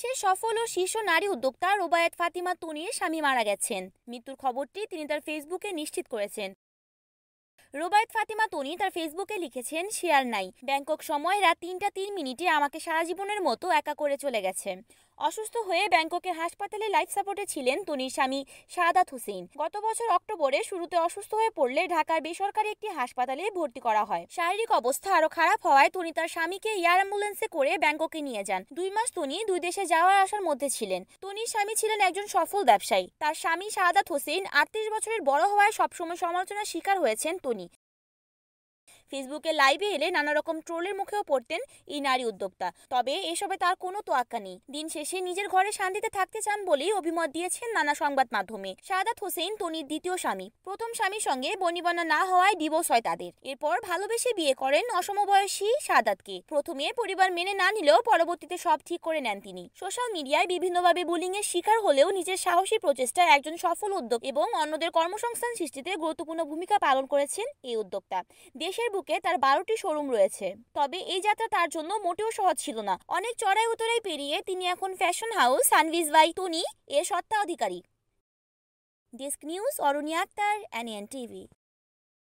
দেশের সফল ও শীর্ষ নারী উদ্যোক্তা রোবায়েত ফাতিমা তনির স্বামী মারা গেছেন। মৃত্যুর খবরটি তিনি তার ফেসবুকে নিশ্চিত করেছেন। রোবায়েত ফাতিমা তনি তার ফেসবুকে লিখেছেন, শেয়ার নাই, ব্যাংকক সময় রাত ৩টা ৩ মিনিটে আমাকে সারা জীবনের মতো একা করে চলে গেছে। অসুস্থ হয়ে ব্যাংককের হাসপাতালে লাইফ সাপোর্টে ছিলেন তনির স্বামী শাহাদাত হোসেন। গত বছর অক্টোবরে শুরুতে অসুস্থ হয়ে পড়লে ঢাকার বেসরকারি একটি হাসপাতালে ভর্তি করা হয়। শারীরিক অবস্থা আরো খারাপ হওয়ায় তনি তার স্বামীকে এয়ার অ্যাম্বুলেন্সে করে ব্যাংককে নিয়ে যান। 2 মাস তনি দুই দেশে যাওয়ার আসার মধ্যে ছিলেন। তনির স্বামী ছিলেন একজন সফল ব্যবসায়ী। তার স্বামী শাহাদাত হোসেন 38 বছরের বড় হওয়ায় সবসময় সমালোচনার শিকার হয়েছেন তনি। ফেসবুকে লাইভে এলে নানা রকম ট্রোলের মুখেও পড়তেন এই নারী উদ্যোক্তা। তবে এসবে তার কোনো তোয়াক্কা নেই। দিন শেষে নিজের ঘরে শান্তিতে থাকতে চান বলেই অভিমত দিয়েছেন নানা সংবাদ মাধ্যমে। শাহাদাত হোসেন তনির দ্বিতীয় স্বামী। প্রথম স্বামীর সঙ্গে বনিবনা না হওয়ায় ডিভোর্স হয় তাদের। এরপর ভালোবেসে বিয়ে করেন অসমবয়সী শাহাদাতকে। প্রথমে পরিবার মেনে না নিলেও পরবর্তীতে সব ঠিক করে নেন তিনি। সোশ্যাল মিডিয়ায় বিভিন্নভাবে বুলিং এর শিকার হলেও নিজের সাহসী প্রচেষ্টায় একজন সফল উদ্যোগ এবং অন্যদের কর্মসংস্থান সৃষ্টিতে গুরুত্বপূর্ণ ভূমিকা পালন করেছেন এই উদ্যোক্তা। দেশের বুকে তার 12টি শোরুম রয়েছে। তবে এই যাত্রা তার জন্য মোটেও সহজ ছিল না। অনেক চড়াই উতরাই পেরিয়ে তিনি এখন ফ্যাশন হাউস সানভিজ বাই তনি এর স্বত্বাধিকারী। Desk news, Aruni Akter, NN TV.